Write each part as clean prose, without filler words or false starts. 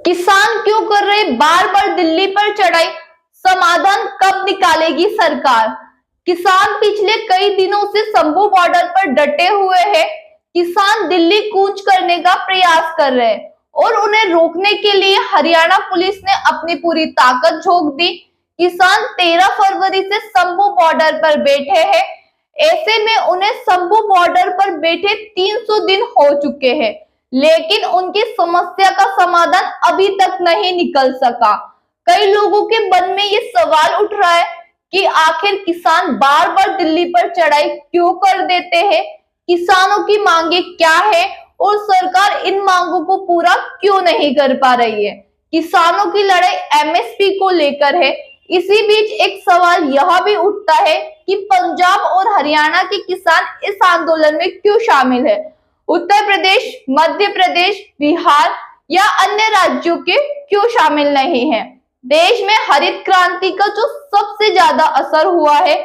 किसान क्यों कर रहे बार बार दिल्ली पर चढ़ाई, समाधान कब निकालेगी सरकार। किसान पिछले कई दिनों से शंभू बॉर्डर पर डटे हुए हैं। किसान दिल्ली कूच करने का प्रयास कर रहे हैं और उन्हें रोकने के लिए हरियाणा पुलिस ने अपनी पूरी ताकत झोंक दी। किसान 13 फरवरी से शंभू बॉर्डर पर बैठे हैं। ऐसे में उन्हें शंभू बॉर्डर पर बैठे 300 दिन हो चुके हैं, लेकिन उनकी समस्या का समाधान अभी तक नहीं निकल सका। कई लोगों के मन में ये सवाल उठ रहा है कि आखिर किसान बार बार दिल्ली पर चढ़ाई क्यों कर देते हैं, किसानों की मांगे क्या है और सरकार इन मांगों को पूरा क्यों नहीं कर पा रही है। किसानों की लड़ाई एमएसपी को लेकर है। इसी बीच एक सवाल यह भी उठता है कि पंजाब और हरियाणा के किसान इस आंदोलन में क्यों शामिल है। उत्तर प्रदेश, मध्य प्रदेश, बिहार या अन्य राज्यों के क्यों शामिल नहीं है। देश में हरित क्रांति का जो सबसे ज्यादा असर हुआ है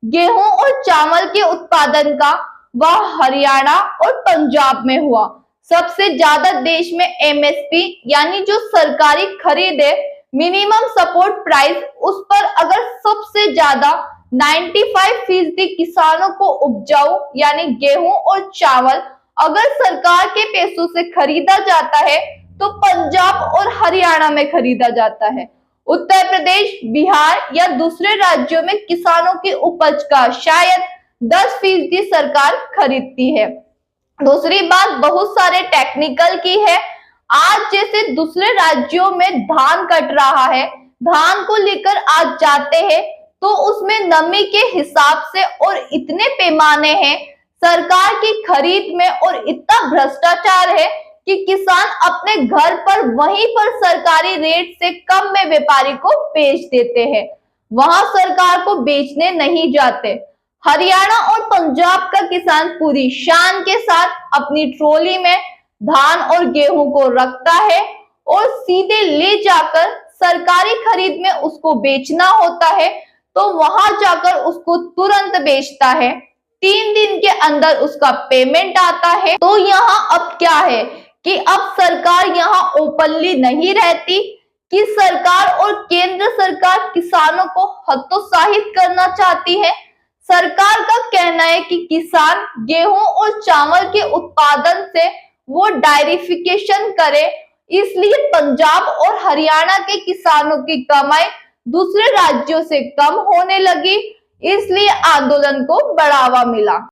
गेहूं और चावल के उत्पादन का, वह हरियाणा और पंजाब में हुआ। सबसे ज्यादा देश में एमएसपी यानी जो सरकारी खरीद है, मिनिमम सपोर्ट प्राइस, उस पर अगर सबसे ज्यादा 95% किसानों को उपजाऊ यानी गेहूं और चावल अगर सरकार के पैसों से खरीदा जाता है तो पंजाब और हरियाणा में खरीदा जाता है। उत्तर प्रदेश, बिहार या दूसरे राज्यों में किसानों की उपज का शायद 10% सरकार खरीदती है। दूसरी बात बहुत सारे टेक्निकल की है। आज जैसे दूसरे राज्यों में धान कट रहा है, धान को लेकर आज जाते हैं तो उसमें नमी के हिसाब से और इतने पैमाने हैं सरकार की खरीद में और इतना भ्रष्टाचार है कि किसान अपने घर पर वहीं पर सरकारी रेट से कम में व्यापारी को बेच देते हैं, वहां सरकार को बेचने नहीं जाते। हरियाणा और पंजाब का किसान पूरी शान के साथ अपनी ट्रॉली में धान और गेहूं को रखता है और सीधे ले जाकर सरकारी खरीद में उसको बेचना होता है, तो वहां जाकर उसको तुरंत बेचता है। 3 दिन के अंदर उसका पेमेंट आता है। तो यहाँ अब क्या है कि अब सरकार यहाँ ओपनली नहीं रहती कि सरकार और केंद्र सरकार किसानों को हतोत्साहित करना चाहती है। सरकार का कहना है कि किसान गेहूं और चावल के उत्पादन से वो डायरिफिकेशन करे, इसलिए पंजाब और हरियाणा के किसानों की कमाई दूसरे राज्यों से कम होने लगी, इसलिए आंदोलन को बढ़ावा मिला।